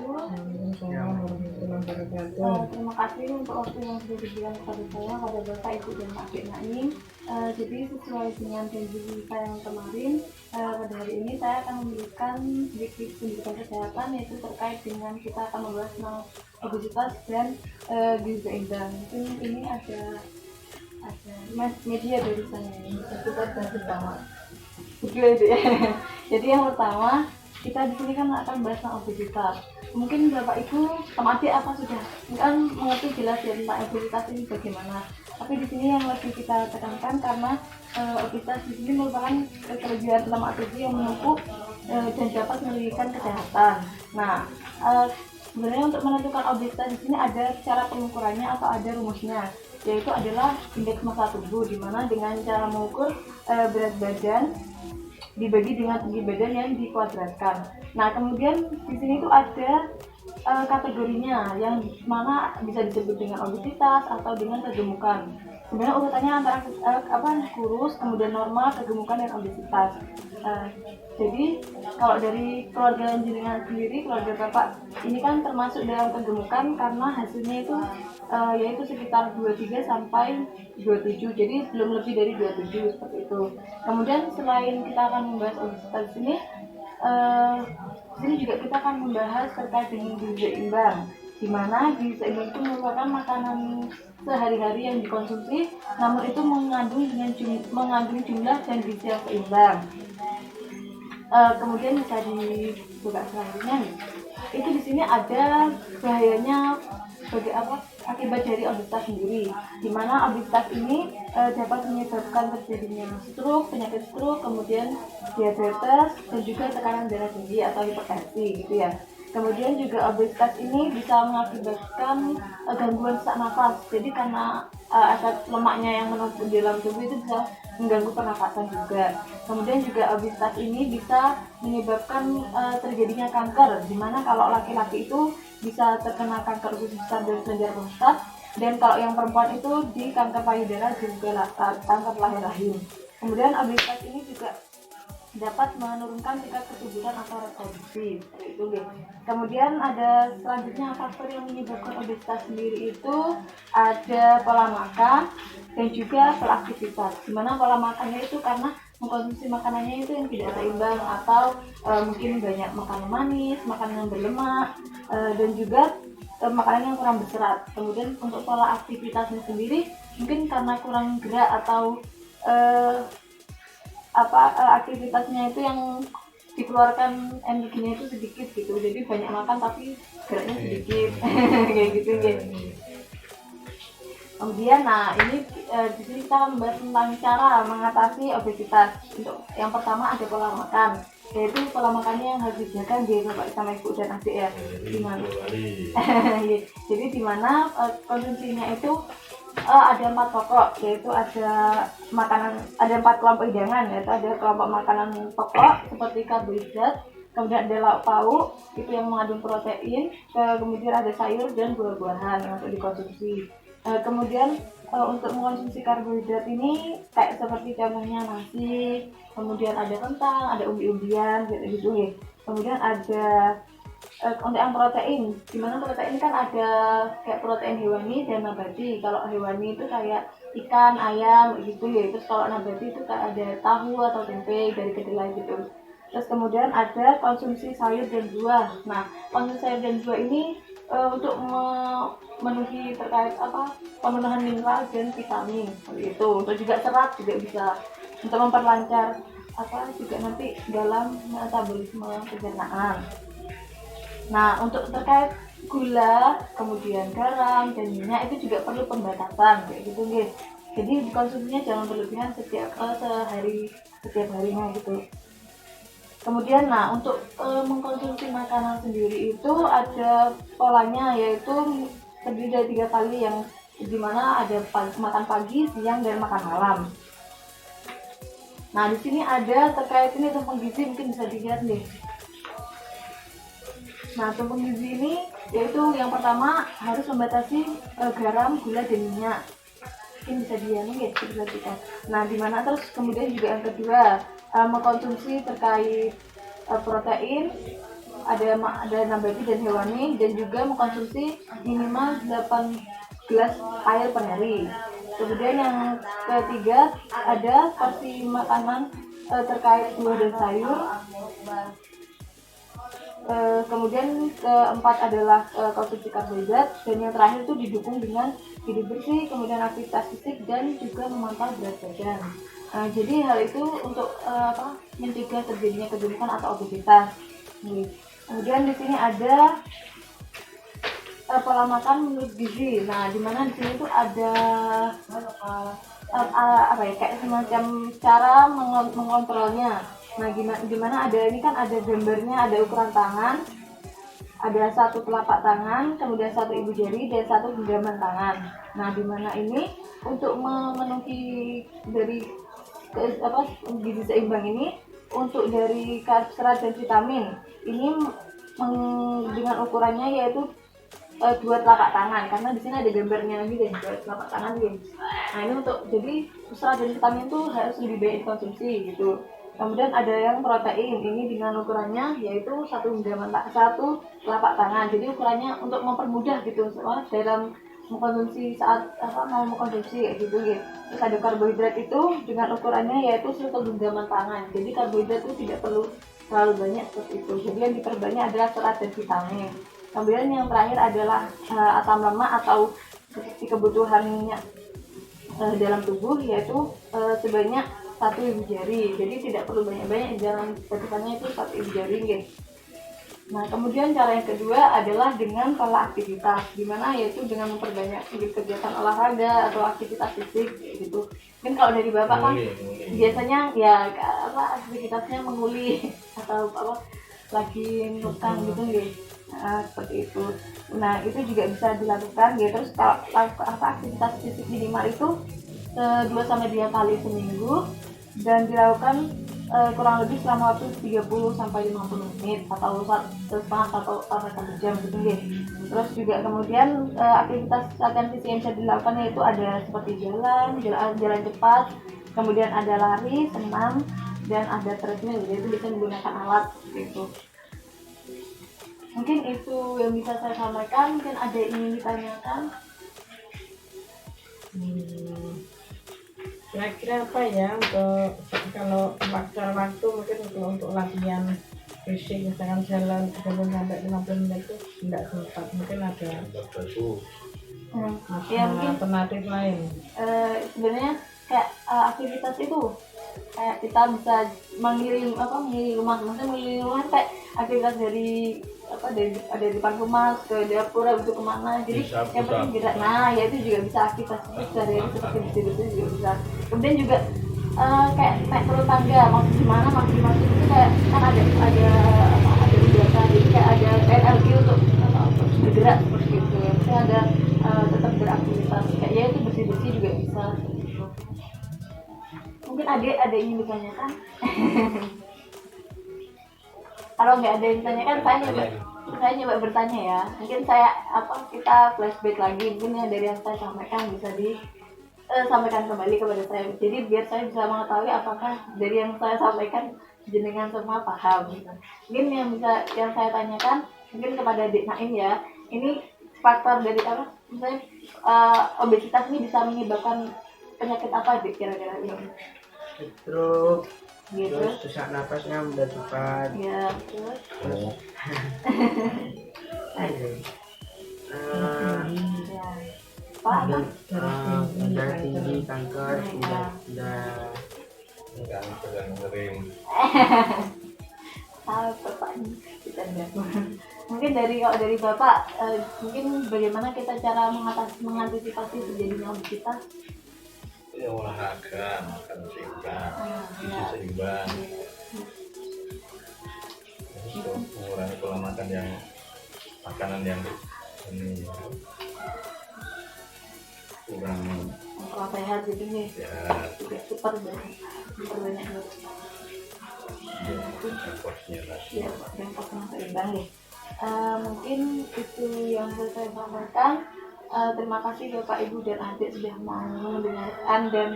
Waalaikumsalam warahmatullahi wabarakatuh. Terima kasih untuk waktu yang sudah diberikan kepada saya, pada Bapak, Ibu, dan Adik Naim. Jadi sesuai dengan janji saya yang kemarin, pada hari ini saya akan memberikan sedikit pendidikan kesehatan, yaitu terkait dengan kita akan membahas tentang obesitas dan gizi seimbang. Mungkin ini ada media dari saya ini, kita bersama. Jadi yang pertama, kita di sini kan akan bahas tentang obesitas. Mungkin Bapak Ibu sama adik apa sudah kan mengerti jelas ya tentang obesitas ini bagaimana. Tapi di sini yang lebih kita tekankan karena obesitas di sini merupakan kelebihan lemak tubuh yang menumpuk dan dapat merugikan kesehatan. Nah, sebenarnya untuk menentukan obesitas di sini ada cara pengukurannya atau ada rumusnya, yaitu adalah indeks massa tubuh, di mana dengan cara mengukur berat badan dibagi dengan tinggi badan yang dikuadratkan. Nah, kemudian di sini tuh ada kategorinya yang mana bisa disebut dengan obesitas atau dengan kegemukan. Sebenarnya urutannya antara kurus, kemudian normal, kegemukan, dan obesitas. Jadi kalau dari keluarga jenengan sendiri, keluarga Bapak ini kan termasuk dalam kegemukan karena hasilnya itu yaitu sekitar 23 sampai 27, jadi belum lebih dari 27 seperti itu. Kemudian selain kita akan membahas obesitas di sini juga kita akan membahas terkait dengan gizi seimbang, di mana gizi seimbang itu merupakan makanan sehari-hari yang dikonsumsi, namun itu mengandung jumlah dan gizi yang seimbang. Kemudian bisa dibuka selanjutnya nih. Itu di sini ada bahayanya akibat dari obesitas sendiri, di mana obesitas ini dapat menyebabkan terjadinya penyakit stroke, kemudian diabetes, dan juga tekanan darah tinggi atau hipertensi gitu ya. Kemudian juga obesitas ini bisa mengakibatkan gangguan sesak nafas. Jadi karena efek lemaknya yang menumpuk di dalam tubuh itu bisa mengganggu pernafasan juga. Kemudian juga obesitas ini bisa menyebabkan terjadinya kanker, dimana kalau laki-laki itu bisa terkena kanker usus besar dan kelenjar prostat, dan kalau yang perempuan itu di kanker payudara dan juga kanker rahim. Kemudian obesitas ini juga dapat menurunkan tingkat kesuburan atau reproduksi seperti itu. Kemudian ada selanjutnya faktor yang menyebabkan obesitas sendiri itu ada pola makan dan juga pola aktivitas. Dimana pola makannya itu karena mengkonsumsi makanannya itu yang tidak seimbang atau mungkin banyak makanan manis, makanan yang berlemak, dan juga makanan yang kurang berserat. Kemudian untuk pola aktivitasnya sendiri mungkin karena kurang gerak atau aktivitasnya itu yang dikeluarkan energinya itu sedikit gitu, jadi banyak makan tapi geraknya sedikit kayak gitu gitu. Kemudian ini di sini kita membahas tentang cara mengatasi obesitas. Untuk yang pertama ada pola makan, yaitu pola makannya yang harus dijaga di Bapak sama Ibu dan adik ya. Gimana? Jadi di mana konsumsinya itu ada 4 pokok, yaitu ada 4 kelompok hidangan, yaitu ada kelompok makanan pokok seperti karbohidrat, kemudian ada lauk pauk itu yang mengandung protein, kemudian ada sayur dan buah-buahan yang untuk dikonsumsi. Kemudian untuk mengkonsumsi karbohidrat ini kayak seperti contohnya nasi, kemudian ada kentang, ada umbi-umbian gitu ya. Kemudian ada untuk yang protein, dimana protein kan ada kayak protein hewani dan nabati. Kalau hewani itu kayak ikan, ayam gitu ya. Terus kalau nabati itu kayak ada tahu atau tempe dari kedelai gitu. Terus kemudian ada konsumsi sayur dan buah. Nah, konsumsi sayur dan buah ini untuk memenuhi terkait pemenuhan mineral dan vitamin itu. Untuk juga serat juga bisa untuk memperlancar juga nanti dalam metabolisme pencernaan. Nah, untuk terkait gula, kemudian garam dan minyak itu juga perlu pembatasan kayak gitu guys. Jadi konsumsinya jangan berlebihan setiap harinya gitu. Kemudian untuk mengkonsumsi makanan sendiri itu ada polanya, yaitu terdiri dari 3 kali yang dimana ada makan pagi, siang, dan makan malam. Nah, di sini ada terkait ini tumpeng gizi, mungkin bisa dilihat nih. Nah, tumpeng gizi ini yaitu yang pertama harus membatasi garam, gula, dan minyak. Mungkin bisa dilihat. Nah, dimana terus kemudian juga yang kedua mengkonsumsi terkait protein, ada nabati dan hewani, dan juga mengkonsumsi minimal 8 gelas air per hari. Kemudian yang ketiga ada porsi makanan terkait buah dan sayur. Kemudian keempat adalah konsumsi karbohidrat, dan yang terakhir itu didukung dengan hidup bersih, kemudian aktivitas fisik dan juga memantau berat badan. Jadi hal itu untuk mencegah terjadinya kegemukan atau obesitas. Kemudian di sini ada pola makan menurut gizi. Nah, di mana di sini tuh ada kayak semacam cara mengontrolnya. Nah, gimana ada ini kan ada gambarnya, ada ukuran tangan, ada satu telapak tangan, kemudian satu ibu jari dan satu genggaman tangan. Nah, di mana ini untuk memenuhi dari gizi seimbang ini, untuk dari karb, serat dan vitamin ini dengan ukurannya yaitu 2 telapak tangan, karena di sini ada gambarnya lagi dan 2 telapak tangan guys. Nah, ini untuk jadi serat dan vitamin itu harus lebih banyak dikonsumsi gitu. Kemudian ada yang protein, ini dengan ukurannya yaitu 1 telapak tangan. Jadi ukurannya untuk mempermudah gitu dalam mengkonsumsi saat mau mengkonsumsi kayak gitu gitu. Terus ada karbohidrat itu dengan ukurannya yaitu 1 genggaman tangan. Jadi karbohidrat itu tidak perlu terlalu banyak seperti itu. Jadi yang diperbanyak adalah serat dan vitamin. Kemudian yang terakhir adalah asam lemak atau seperti kebutuhannya dalam tubuh, yaitu sebanyak 1 ibu jari. Jadi tidak perlu banyak-banyak, dalam batasannya itu 1 ibu jari guys. Nah, kemudian cara yang kedua adalah dengan pola aktivitas, dimana yaitu dengan memperbanyak kegiatan olahraga atau aktivitas fisik gitu. Mungkin kalau dari bapak kan biasanya ya aktivitasnya menguli atau lagi nukan gitu guys. Nah, seperti itu. Nah, itu juga bisa dilakukan ya. Terus kalau aktivitas fisik minimal itu 2-3 kali seminggu, dan dilakukan kurang lebih selama waktu 30-50 menit atau setengah atau 1 jam gitu ya. Terus juga kemudian aktivitas latihan fisik yang bisa dilakukan yaitu ada seperti jalan cepat, kemudian ada lari, senam, dan ada treadmill, yaitu bisa menggunakan alat gitu. Mungkin itu yang bisa saya sampaikan. Mungkin ada yang ingin ditanyakan? Kira-kira apa ya untuk kalau waktu mungkin untuk latihan fisik, misalkan jalan 30 sampai 50 menit itu tidak sempat, mungkin ada ya mungkin alternatif lain. Sebenarnya kayak aktivitas itu kayak kita bisa mengelilingi rumah, maksudnya mengelilingi rumah kayak aktivitas dari ada di depan rumah ke dapur atau kemana, jadi yang penting gerak. Nah, ya itu juga bisa aktivitas sehari-hari seperti bersih-bersih juga bisa. Kemudian juga kayak naik turun tangga, maksudnya itu kayak kan ada biasa, jadi kayak ada LRT untuk bergerak seperti itu. Jadi ada tetap beraktivitas kayak ya itu bersih-bersih juga bisa. Mungkin ada yang ingin ditanyakan? Kalau nggak ada yang ditanyakan, saya nyoba bertanya ya. Mungkin kita flashback lagi, mungkin ya dari yang saya sampaikan bisa disampaikan kembali kepada saya. Jadi biar saya bisa mengetahui apakah dari yang saya sampaikan jenengan semua paham gitu. Mungkin yang saya tanyakan mungkin kepada Dek Naim ya. Ini faktor dari misalnya obesitas ini bisa menyebabkan penyakit apa Dek kira-kira ini? Stroke, Gitu. terus sesak napasnya udah cepat. Ya, terus. Ya. Apa? Darah tinggi, kanker, udah Bapak kita mungkin kalau dari Bapak mungkin bagaimana kita cara mengantisipasi terjadinya obesitas? Ya, olahraga, makan seimbang, gizi seimbang. Terus mengurangi pola makan makanan yang ini kurang sehat gitu nih. ya, Juga super banyak porsinya lah. ya, yang seimbang deh. Mungkin itu yang saya sampaikan. Terima kasih Bapak Ibu dan adik sudah mau mendengarkan dan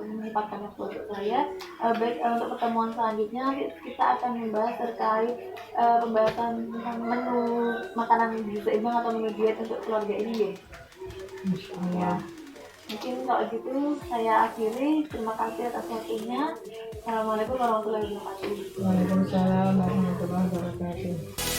menyempatkan waktu untuk saya. Baik, untuk pertemuan selanjutnya kita akan membahas terkait pembahasan tentang menu makanan gizi seimbang atau menu diet untuk keluarga ini ya. Insya Allah. Mungkin kalau gitu saya akhiri. Terima kasih atas waktunya. Assalamualaikum warahmatullahi wabarakatuh. Waalaikumsalam warahmatullahi wabarakatuh.